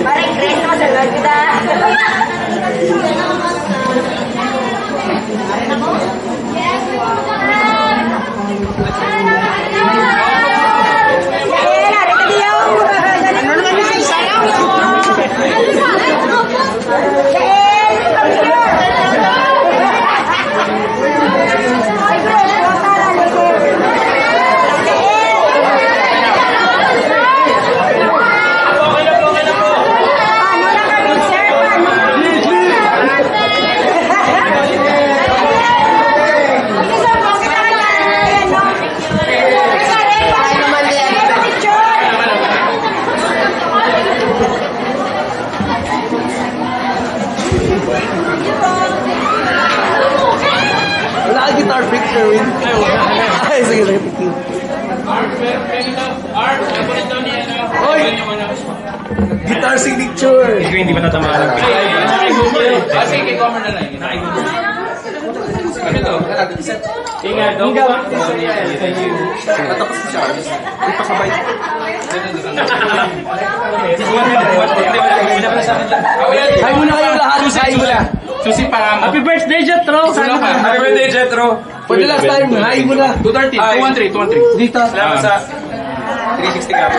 Parang Grace mo sa ganda. Wala ka guitar picture, Win. Ay, sige, sige, picture. Oy! Guitar signature! Ikaw hindi ba tatamaan? Sige, kay Comer na lang. Ano to? Ingat, don't go. Natapos ko siya. Ipakabay. Hay muna kayong lahat. Hay muna. Susi para mo. Happy birthday, Jetro! Happy birthday, Jetro. For the last time, hay muna. 213. Dito. Salamat sa 360 ka.